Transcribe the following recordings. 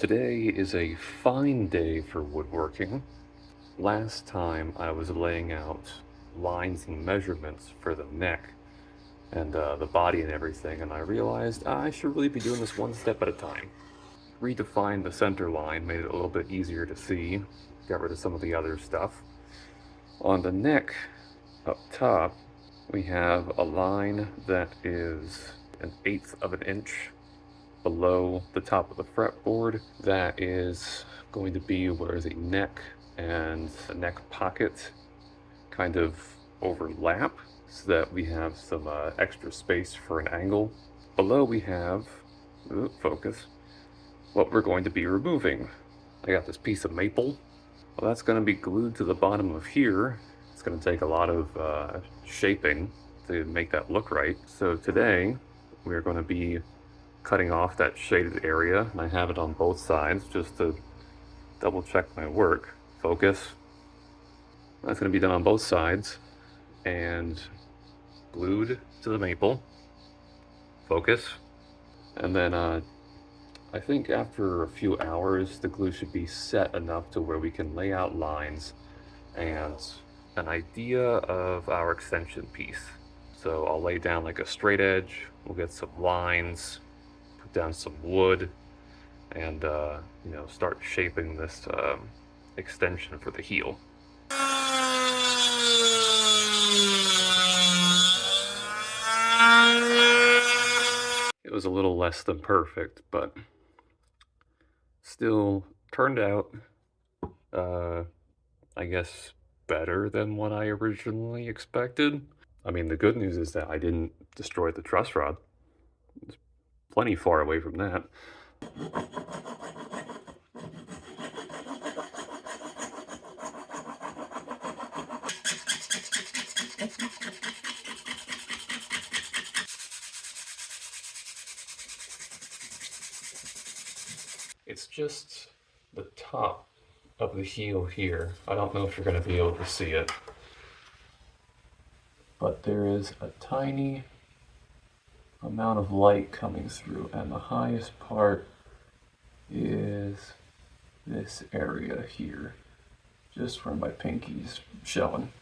Today is a fine day for woodworking. Last time I was laying out lines and measurements for the neck and the body and everything, and I realized I should really be doing this one step at a time. Redefined the center line, made it a little bit easier to see, got rid of some of the other stuff. On the neck, up top, we have a line that is 1/8 of an inch below the top of the fretboard. That is going to be where the neck and the neck pocket kind of overlap so that we have some extra space for an angle. Below we have, focus, what we're going to be removing. I got this piece of maple. Well, that's going to be glued to the bottom of here. It's going to take a lot of shaping to make that look right. So today we're going to be cutting off that shaded area, and I have it on both sides just to double check my work. Focus. That's going to be done on both sides and glued to the maple. Focus. And then I think after a few hours the glue should be set enough to where we can lay out lines and an idea of our extension piece. So I'll lay down like a straight edge, we'll get some lines, put down some wood, and start shaping this extension for the heel. It was a little less than perfect, but still turned out, I guess, better than what I originally expected. I mean, the good news is that I didn't destroy the truss rod. It's plenty far away from that. It's just the top of the heel here. I don't know if you're going to be able to see it, but there is a tiny amount of light coming through, and the highest part is this area here, just where my pinky's showing.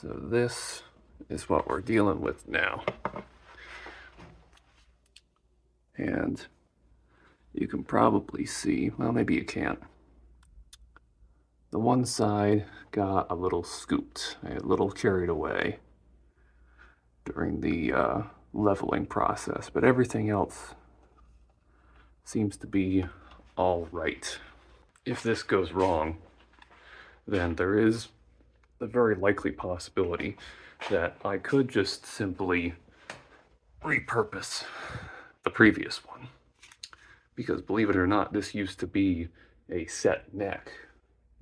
So this is what we're dealing with now. And you can probably see, well, maybe you can't. The one side got a little scooped, a little carried away during the leveling process, but everything else seems to be all right. If this goes wrong, then there is the very likely possibility that I could just simply repurpose the previous one. Because believe it or not, this used to be a set neck.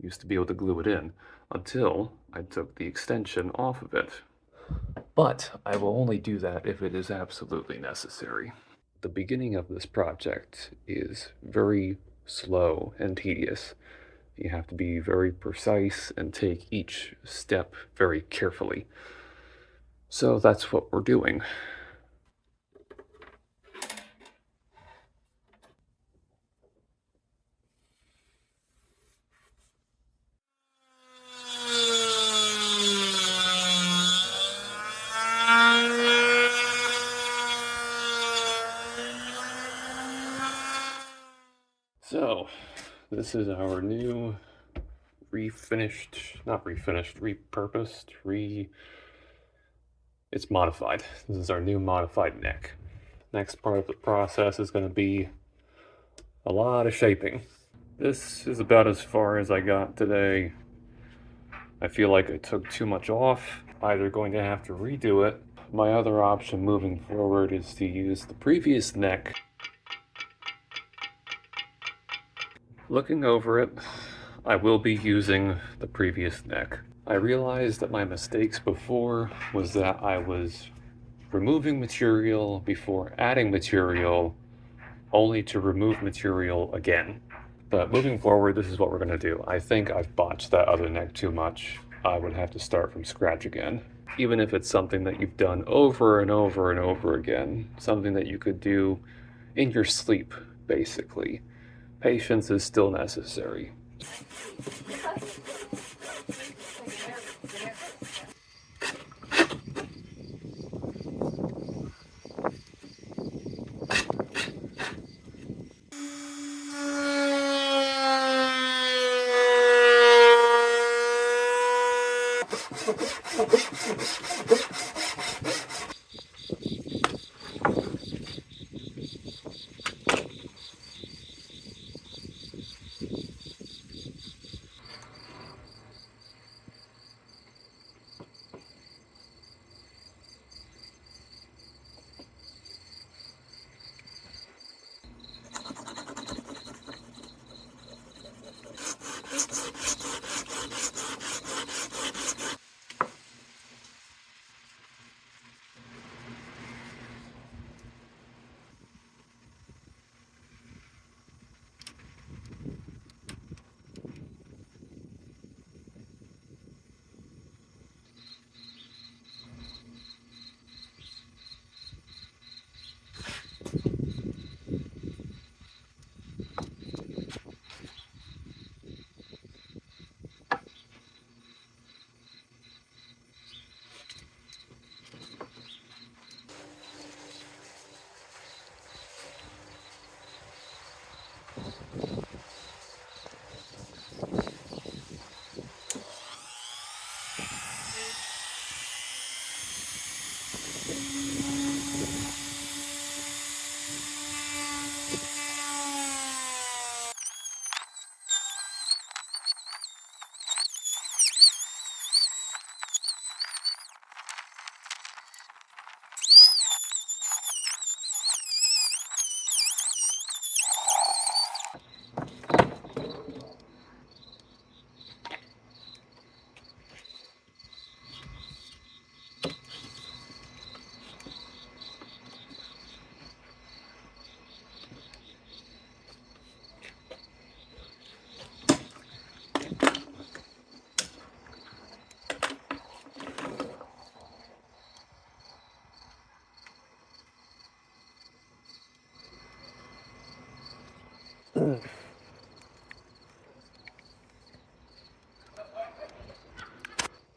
Used to be able to glue it in until I took the extension off of it. But I will only do that if it is absolutely necessary. The beginning of this project is very slow and tedious. You have to be very precise and take each step very carefully. So that's what we're doing. So, this is our new repurposed, it's modified. This is our new modified neck. Next part of the process is going to be a lot of shaping. This is about as far as I got today. I feel like I took too much off. Either going to have to redo it. My other option moving forward is to use the previous neck. Looking over it, I will be using the previous neck. I realized that my mistakes before was that I was removing material before adding material, only to remove material again. But moving forward, this is what we're going to do. I think I've botched that other neck too much. I would have to start from scratch again. Even if it's something that you've done over and over and over again, something that you could do in your sleep, basically. Patience is still necessary.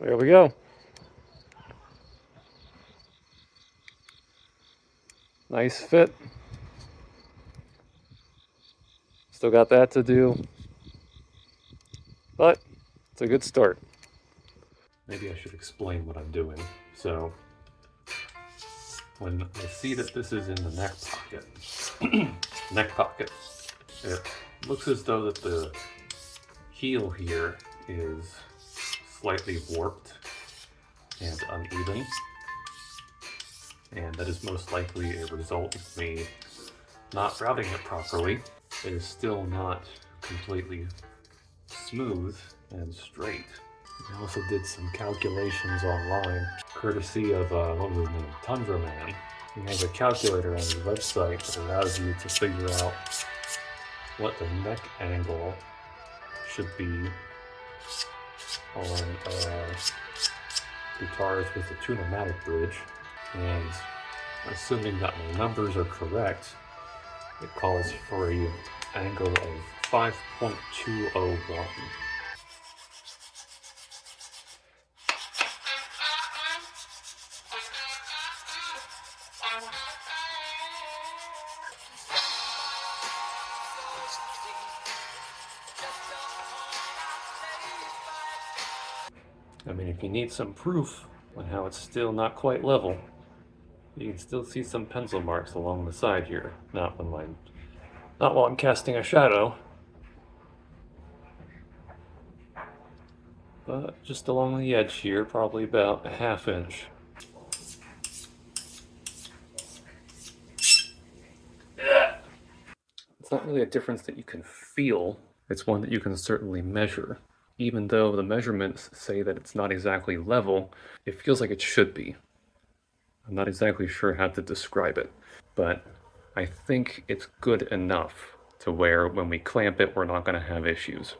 There we go. Nice fit. Still got that to do, but it's a good start. Maybe I should explain what I'm doing. So, when I see that this is in the neck pocket, it looks as though that the heel here is slightly warped and uneven, and that is most likely a result of me not routing it properly. It is still not completely smooth and straight. I also did some calculations online, courtesy of, what was his name, Tundra Man. He has a calculator on his website that allows you to figure out what the neck angle should be on guitars with the Tundra bridge. And assuming that my numbers are correct, it calls for an angle of 5.201. I mean, if you need some proof on how it's still not quite level, You can still see some pencil marks along the side here. Not while I'm casting a shadow, but just along the edge here, probably about a ½ inch. It's not really a difference that you can feel, it's one that you can certainly measure. Even though the measurements say that it's not exactly level, it feels like it should be. I'm not exactly sure how to describe it, but I think it's good enough to where when we clamp it, we're not going to have issues.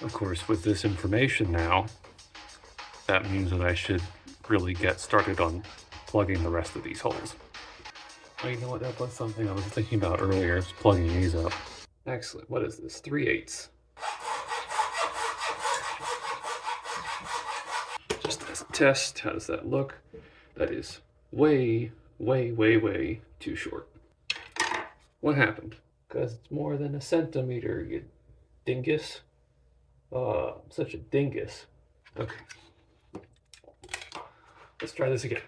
Of course, with this information now, that means that I should really get started on plugging the rest of these holes. Oh, you know what? That was something I was thinking about earlier, is plugging these up. Excellent. What is this? 3/8. Just as a test, how does that look? That is way, way, way, way too short. What happened? Because it's more than a centimeter, you dingus. Oh, I'm such a dingus. Okay. Let's try this again.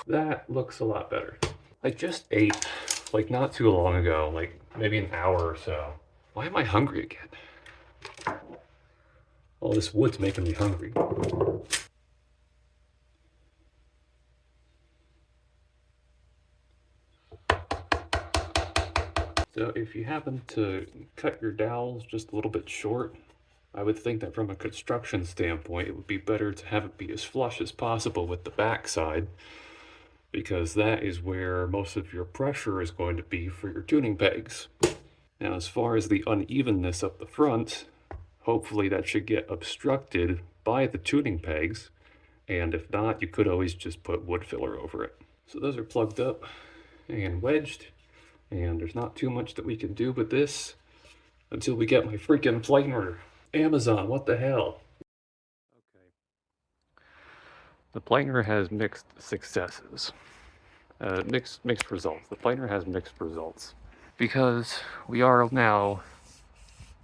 That looks a lot better. I just ate, like not too long ago, like maybe an hour or so. Why am I hungry again? All this wood's making me hungry. So if you happen to cut your dowels just a little bit short, I would think that from a construction standpoint, it would be better to have it be as flush as possible with the backside, because that is where most of your pressure is going to be for your tuning pegs. Now, as far as the unevenness up the front, hopefully that should get obstructed by the tuning pegs, and if not, you could always just put wood filler over it. So those are plugged up and wedged, and there's not too much that we can do with this until we get my freaking planer. Amazon, what the hell? Okay. The planer has mixed successes. Mixed results. The planer has mixed results. Because we are now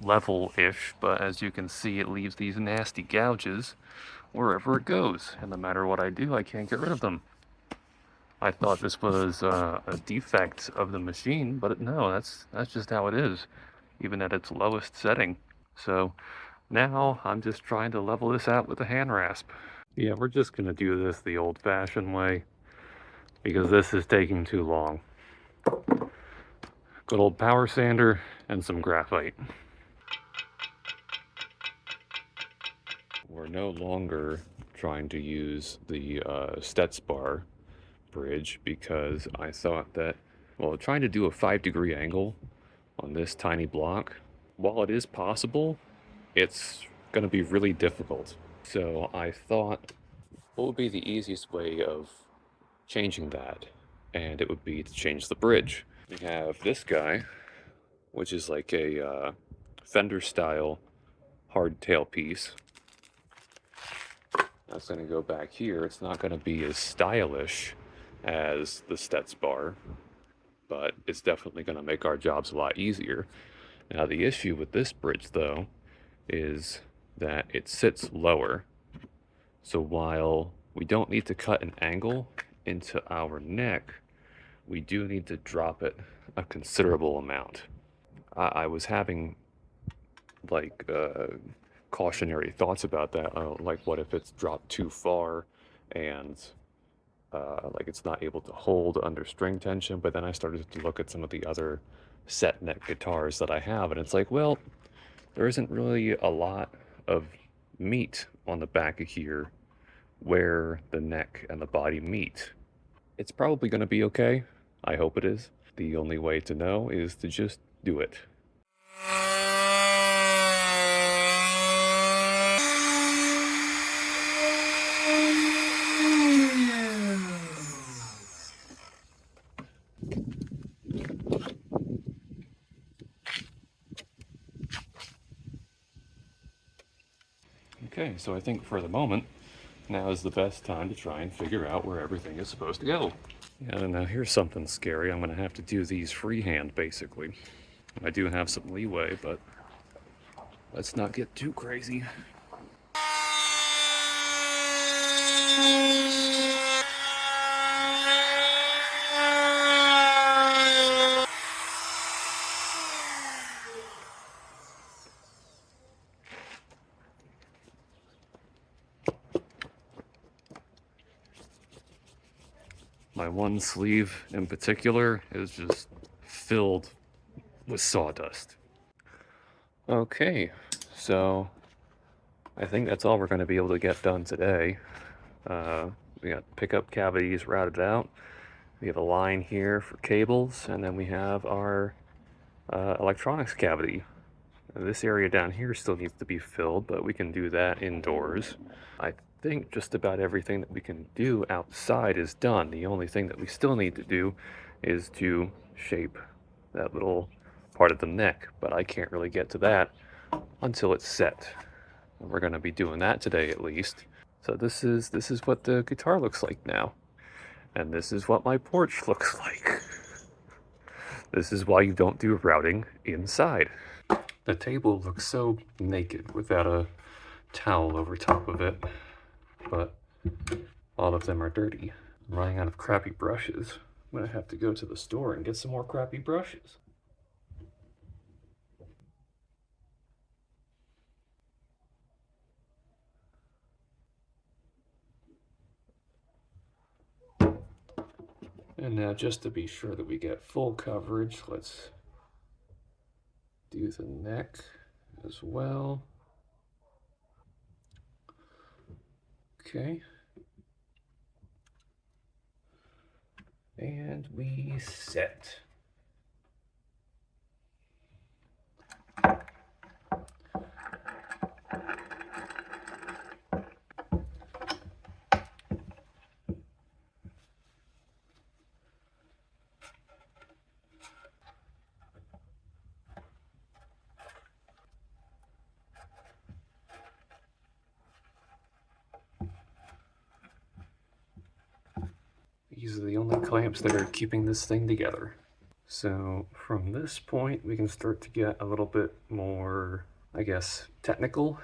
level-ish, but as you can see, it leaves these nasty gouges wherever it goes. And no matter what I do, I can't get rid of them. I thought this was a defect of the machine, but no, that's just how it is, even at its lowest setting. So now I'm just trying to level this out with a hand rasp. Yeah, we're just gonna do this the old-fashioned way, because this is taking too long. Good old power sander and some graphite. We're no longer trying to use the Stets bar bridge, because I thought that, well, trying to do a 5-degree angle on this tiny block, while it is possible, it's going to be really difficult. So I thought, what would be the easiest way of changing that? And it would be to change the bridge. We have this guy, which is like a Fender style hardtail piece. That's going to go back here. It's not going to be as stylish as the Stets bar, but it's definitely going to make our jobs a lot easier. Now, the issue with this bridge, though, is that it sits lower. So while we don't need to cut an angle into our neck, we do need to drop it a considerable amount. I was having like cautionary thoughts about that. Like, what if it's dropped too far and like it's not able to hold under string tension? But then I started to look at some of the other set neck guitars that I have, and it's like, well, there isn't really a lot of meat on the back of here where the neck and the body meet. It's probably going to be okay. I hope it is. The only way to know is to just do it. Okay, so I think for the moment, now is the best time to try and figure out where everything is supposed to go. Yeah, and now here's something scary. I'm going to have to do these freehand, basically. I do have some leeway, but let's not get too crazy. My one sleeve in particular is just filled with sawdust. Okay, so I think that's all we're going to be able to get done today. We got pickup cavities routed out. We have a line here for cables, and then we have our electronics cavity. This area down here still needs to be filled, but we can do that indoors. I think just about everything that we can do outside is done. The only thing that we still need to do is to shape that little part of the neck, but I can't really get to that until it's set. And we're going to be doing that today at least. So this is what the guitar looks like now. And this is what my porch looks like. This is why you don't do routing inside. The table looks so naked without a towel over top of it, but all of them are dirty. I'm running out of crappy brushes. I'm gonna have to go to the store and get some more crappy brushes. And now, just to be sure that we get full coverage, let's do the neck as well. Okay. And we set. These are the only clamps that are keeping this thing together. So from this point, we can start to get a little bit more, I guess, technical,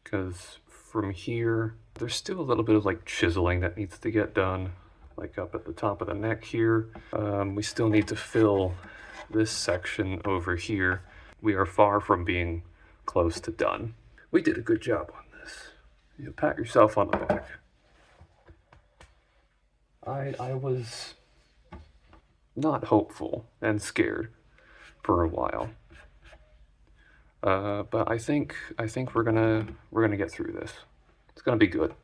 because from here, there's still a little bit of like chiseling that needs to get done, like up at the top of the neck here. We still need to fill this section over here. We are far from being close to done. We did a good job on this. You pat yourself on the back. I was not hopeful and scared for a while, but I think we're gonna get through this. It's gonna be good.